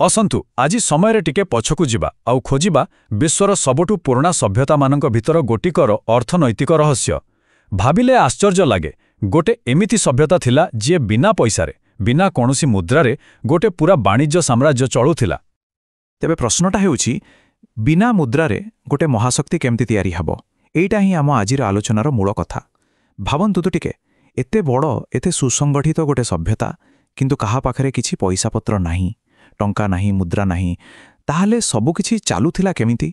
असंतु आज समय टिके पछकु जिबा आउ खोजिबा विश्वर सबुठु पुराना सभ्यतामानंक भितर गोटिकर अर्थनैतिक रहस्य। भाबिले आश्चर्य लागे गोटे एमिति सभ्यता थिला जे बिना पैसारे बिना कोनोसी मुद्रारे गोटे पूरा वाणिज्य साम्राज्य चलुथिला। तेबे प्रश्नटा हेउछि बिना मुद्रारे गोटे महाशक्ति केमति तयारी हबो। एइटा ही आम आजिर आलोचनार मूल कथा। भाबन्तु तो टिके एते बड़ एते सुसंगठित गोटे सभ्यता किंतु कहा पाखरे किछि पैसा पत्र नाही, टंका नाही, मुद्रा नाही, ताहाले सबु किछि चालुथिला केमिति?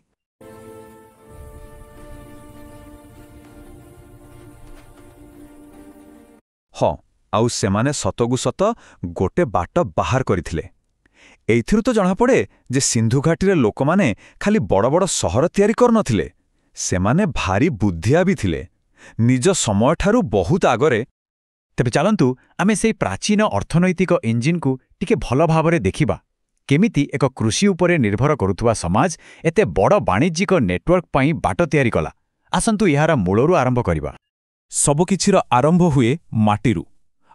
हाँ, आउ सेमाने सतगु सत गोटे बाट बाहर करिथिले। एइथिरु तो जणा पड़े जे सिंधु घाटीरे लोकमाने खाली बड़ बड़ सहर तयारी करनथिले, सेमाने भारी बुद्धिया भी थिले, निज समय ठारू बहुत आगरे। तेबे चलंतु आमे सेई प्राचीन अर्थनैतिक इंजिन को टिके भल भावरे देखिबा। केमिति एक कृषि उपरे निर्भर करुथुवा समाज एते बड़ वाणिज्यिक नेटवर्क पई बाट तयारी कला। आसंतु यार मूलरू आरंभ करिबा। सबकिछिर आरंभ हुए माटीरू,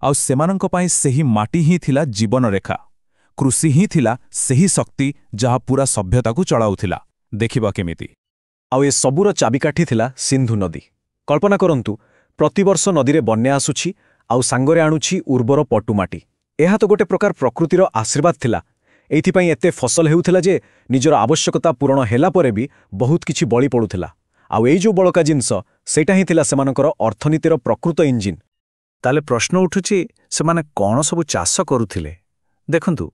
आउ सेमानंक पई सेही माटी ही थिला जीवन रेखा। कृषि ही थिला सेही शक्ति जहा पूरा सभ्यता को चलाउथिला। देखिबा केमिति आउ ए सबुर चाबिकाठी थिला सिंधु नदी। कल्पना करंतु प्रतिवर्ष नदी रे बन्या आसुछि आउ सांगरे आणुछि उर्वर पटुमाटी। एहा तो गोटे प्रकार प्रकृतिर आशीर्वाद थिला। एइथिपई एते फसल हेउथिला जे निजर आवश्यकता पूरण हेला परे भी बहुत किछि बळी पडुथिला। आउ एइ जो बळका जिंस सेटा ही थिला सेमानकर अर्थनीतिर प्रकृत इंजिन। ताले प्रश्न उठुछि सेमाने कोन सबु चाष करुथिले? देखंतु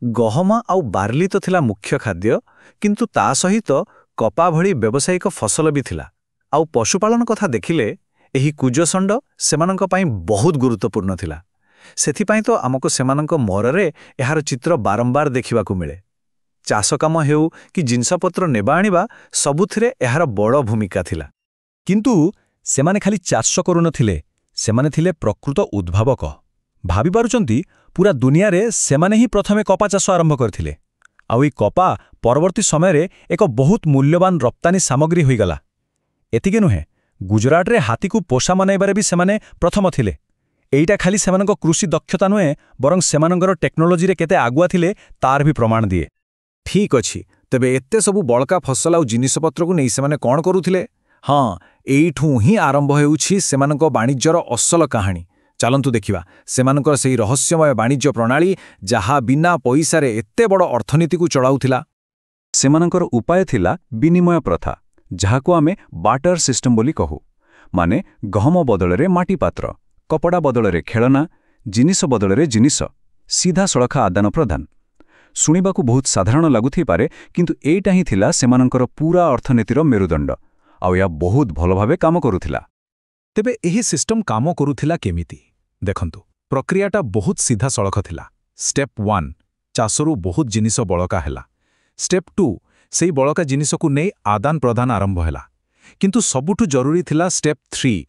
गहमा आउ बार्ली तो थिला मुख्य खाद्य, किंतु ता सहित कपा भଳି व्यावसायिक फसल भी थिला। आउ पशुपालन कथा देखिले एही कुजसंड सेमानंक पई बहुत गुरुत्वपूर्ण थिला। सेथिपई तो आमको सेमानंक मोररे एहार चित्र बारंबार देखिबा को मिले। चाष काम हेउ कि जिनसपत्र नेबा आनिबा सबुथिरे एहार बड़ भूमिका थिला। किंतु सेमाने खाली चाष करुनथिले, सेमाने थिले प्रकृत उद्भावक। भाबि पारुचंती पूरा दुनिया रे सेमाने ही प्रथमे कपा चाष आरंभ करथिले। आउ ई कपा परवर्ती समय रे एक बहुत मूल्यवान रप्तानी सामग्री होइगला। एतिके नुहे, गुजरात रे हाथी को पोषा मनाइबारे भी सेमाने प्रथम थिले। एइटा खाली सेमानक कृषि दक्षता नुहे बरं सेमानकर टेक्नोलोजी रे केते आगुआ थिले तार भी प्रमाण दिए। ठीक अछि, तेबे एत्ते सबु बळका फसल आउ जिनिसपत्र को नै सेमाने कोन करुथिले? हाँ, एइठू ही आरंभ हेउछि सेमानक वाणिज्यर असल कहानी। चलंतु देखिबा सेमानकर सेही रहस्यमय वाणिज्य प्रणाली जहा बिना पैसारे एत्ते बड़ अर्थनीति को चलाउथिला। सेमानकर उपाय थिला विनिमय प्रथा, जहाको आमे बाटर सिस्टम बोली कहू। माने गहम बदलरे माटी पात्र, कपड़ा बदलरे खेलना, जिनिस बदलरे जिनिस, सीधा सड़खा आदान प्रदान। शुणिबाकू बहुत साधारण लागुथि पारे, किंतु एइटा ही थिला सेमानकर पूरा अर्थनीतिर मेरुदंड। आउ या बहुत भल भावे काम करुथिला। तेबे एही सिस्टम काम करुथिला केमिति? देखंतु प्रक्रियाटा बहुत सीधा सड़ख थिला। स्टेप 1 चाषरू बहुत जिनिस बळका हेला। स्टेप 2 सेही बळका जिनिस को नै आदान प्रदान आरंभ हेला। किंतु सबुठु जरूरी थिला स्टेप 3।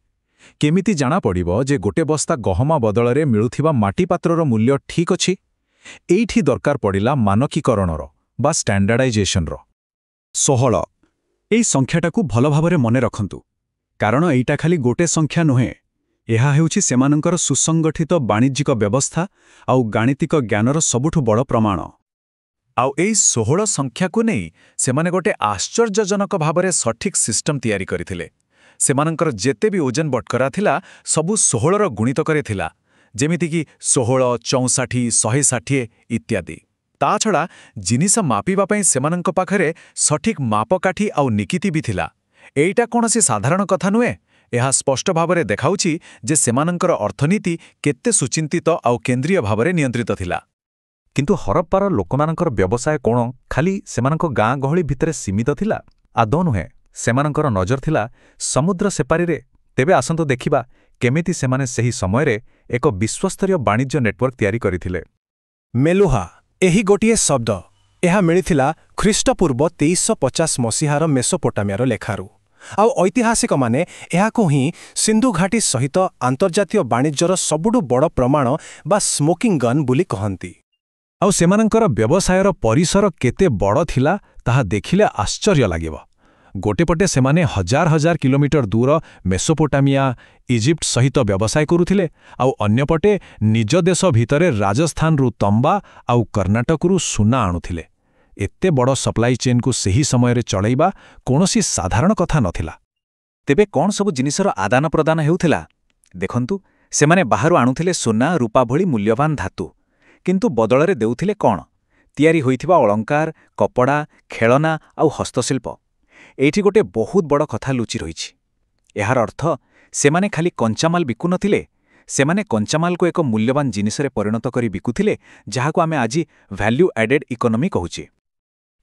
केमिति जाना पड़िबो जे गोटे बस्ता गहमा बदलरे मिलुथिबा माटी पात्रर मूल्य ठीक अछि? एइठी दरकार पड़िला मानकीकरणर बा स्टैंडर्डाइजेशनर। 16 एई संख्याटाकू भल भावरे मने रखंतु, कारण एइटा खाली गोटे संख्या नुहे। एहा हेउछि सेमानंकर सुसंगठित वाणिज्यिक व्यवस्था आउ गाणितिक ज्ञानर सबुठु बड़ प्रमाण। आउ एई 16 संख्या को नै सेमाने गोटे आश्चर्यजनक भावरे सठिक सिस्टम तयारी करिथिले। सेमानंकर जेते भी ओजन बटकरा थिला सबु 16 रो गुणितकरे थिला, जेमिति कि 16, 64, 160 इत्यादि। ता छड़ा जिनिस मापिबा पई सेमानंक पाखरे सठिक मापकाठी आउ निकिति भी थिला। एइटा कोनोसी साधारण कथा नुहे। एहा स्पष्ट भावरे देखाउछि जे सेमानंकर अर्थनीति केते सुचिंतित आउ केंद्रीय भावरे नियंत्रित थिला। किंतु हरप्पार लोकमानंकर व्यवसाय कोण खाली सेमानंक गाँ गहली भितरे सीमित थिला? आदौ नुहे। सेमानंकर नजर थिला समुद्र सेपारी रे। तेबे आसंतु देखिबा केमिति सेमाने सेही समय रे एक विश्वस्तरीय वाणिज्य नेटवर्क तयारी करिथिले। मेलुहा एही गोटिए शब्द एहा मिलिथिला ख्रीष्टपूर्व 2350 मसीहार मेसोपोटामियार लेखारू। आउ ऐतिहासिक माने एहाको ही सिंधु घाटी सहित अंतर्जातीय वाणिज्यर सबुठु बड़ प्रमाण बा स्मोकिंग गन बोली कहंती। आउ सेमानंकर व्यवसायर परिसर केते बड़ थिला ताहा देखिले आश्चर्य लागिबो। ଗୋଟେପଟେ ସେମାନେ ହଜାର ହଜାର କିଲୋମିଟର ଦୂର ମେସୋପୋଟାମିଆ ଇଜିପ୍ଟ ସହିତ ବ୍ୟବସାୟ କରୁଥିଲେ, ଆଉ ଅନ୍ୟପଟେ ନିଜ ଦେଶ ଭିତରେ ରାଜସ୍ଥାନରୁ ତମ୍ବା ଆଉ କର୍ଣ୍ଣାଟକରୁ ସୁନା ଆଣୁଥିଲେ। ଏତେ ବଡ଼ ସପ୍ଲାଇ ଚେନ୍କୁ ସେହି ସମୟରେ ଚଳାଇବା କୌଣସି ସାଧାରଣ କଥା ନଥିଲା। ତେବେ କ'ଣ ସବୁ ଜିନିଷର ଆଦାନ ପ୍ରଦାନ ହେଉଥିଲା? ଦେଖନ୍ତୁ, ସେମାନେ ବାହାରୁ ଆଣୁଥିଲେ ସୁନା, ରୂପା ଭଳି ମୂଲ୍ୟବାନ ଧାତୁ। କିନ୍ତୁ ବଦଳରେ ଦେଉଥିଲେ କ'ଣ? ତିଆରି ହୋଇଥିବା ଅଳଙ୍କାର, କପଡ଼ା, ଖେଳନା ଆଉ ହସ୍ତଶିଳ୍ପ। ଏଇଠି ଗୋଟେ ବହୁତ ବଡ଼ କଥା ଲୁଚି ରହିଛି। ଏହାର ଅର୍ଥ, ସେମାନେ ଖାଲି କଞ୍ଚାମାଲ ବିକୁନଥିଲେ, ସେମାନେ କଞ୍ଚାମାଲକୁ ଏକ ମୂଲ୍ୟବାନ ଜିନିଷରେ ପରିଣତ କରି ବିକୁଥିଲେ, ଯାହାକୁ ଆମେ ଆଜି ଭ୍ୟାଲ୍ୟୁ ଆଡେଡ୍ ଇକୋନୋମି କହୁଛେ।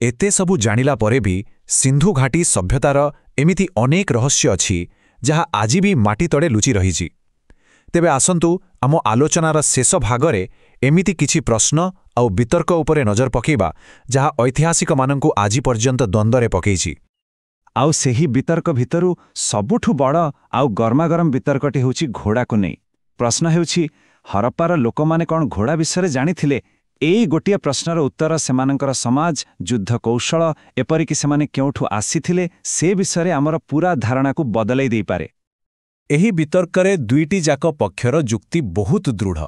ଏତେ ସବୁ ଜାଣିଲା ପରେ ବି ସିନ୍ଧୁ ଘାଟି ସଭ୍ୟତାର ଏମିତି ଅନେକ ରହସ୍ୟ ଅଛି, ଯାହା ଆଜି ବି ମାଟି ତଳେ ଲୁଚି ରହିଛି। ତେବେ ଆସନ୍ତୁ ଆମ ଆଲୋଚନାର ଶେଷ ଭାଗରେ ଏମିତି କିଛି ପ୍ରଶ୍ନ ଆଉ ବିତର୍କ ଉପରେ ନଜର ପକାଇବା, ଯାହା ଐତିହାସିକମାନଙ୍କୁ ଆଜି ପର୍ଯ୍ୟନ୍ତ ଦ୍ୱନ୍ଦ୍ୱରେ ପକାଇଛି। ଆଉ ସେହି ବିତର୍କ ଭିତରୁ ସବୁଠୁ ବଡ଼ ଆଉ ଗରମାଗରମ ବିତର୍କଟି ହେଉଛି ଘୋଡ଼ାକୁ ନେଇ। ପ୍ରଶ୍ନ ହେଉଛି, ହରପ୍ପାର ଲୋକମାନେ କ'ଣ ଘୋଡ଼ା ବିଷୟରେ ଜାଣିଥିଲେ? ଏଇ ଗୋଟିଏ ପ୍ରଶ୍ନର ଉତ୍ତର ସେମାନଙ୍କର ସମାଜ, ଯୁଦ୍ଧ କୌଶଳ, ଏପରିକି ସେମାନେ କେଉଁଠୁ ଆସିଥିଲେ ସେ ବିଷୟରେ ଆମର ପୁରା ଧାରଣାକୁ ବଦଳାଇ ଦେଇପାରେ। ଏହି ବିତର୍କରେ ଦୁଇଟି ଯାକ ପକ୍ଷର ଯୁକ୍ତି ବହୁତ ଦୃଢ଼।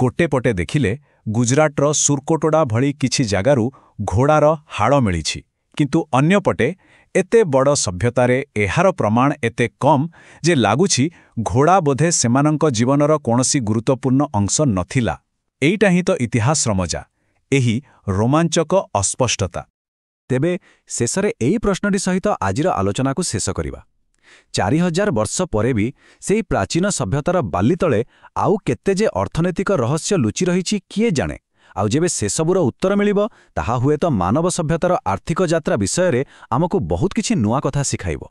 ଗୋଟେ ପଟେ ଦେଖିଲେ ଗୁଜରାଟର ସୁରକୋଟଡ଼ା ଭଳି କିଛି ଜାଗାରୁ ଘୋଡ଼ାର ହାଡ଼ ମିଳିଛି, କିନ୍ତୁ ଅନ୍ୟପଟେ ଏତେ ବଡ଼ ସଭ୍ୟତାରେ ଏହାର ପ୍ରମାଣ ଏତେ କମ୍ ଯେ ଲାଗୁଛି ଘୋଡ଼ା ବୋଧେ ସେମାନଙ୍କ ଜୀବନର କୌଣସି ଗୁରୁତ୍ୱପୂର୍ଣ୍ଣ ଅଂଶ ନଥିଲା। ଏଇଟା ହିଁ ତ ଇତିହାସର ମଜା, ଏହି ରୋମାଞ୍ଚକ ଅସ୍ପଷ୍ଟତା। ତେବେ ଶେଷରେ ଏହି ପ୍ରଶ୍ନଟି ସହିତ ଆଜିର ଆଲୋଚନାକୁ ଶେଷ କରିବା। 4000 ବର୍ଷ ପରେ ବି ସେହି ପ୍ରାଚୀନ ସଭ୍ୟତାର ବାଲି ତଳେ ଆଉ କେତେ ଯେ ଅର୍ଥନୈତିକ ରହସ୍ୟ ଲୁଚି ରହିଛି କିଏ ଜାଣେ? ଆଉ ଯେବେ ସେସବୁର ଉତ୍ତର ମିଳିବ, ତାହା ହୁଏତ ମାନବ ସଭ୍ୟତାର ଆର୍ଥିକ ଯାତ୍ରା ବିଷୟରେ ଆମକୁ ବହୁତ କିଛି ନୂଆ କଥା ଶିଖାଇବ।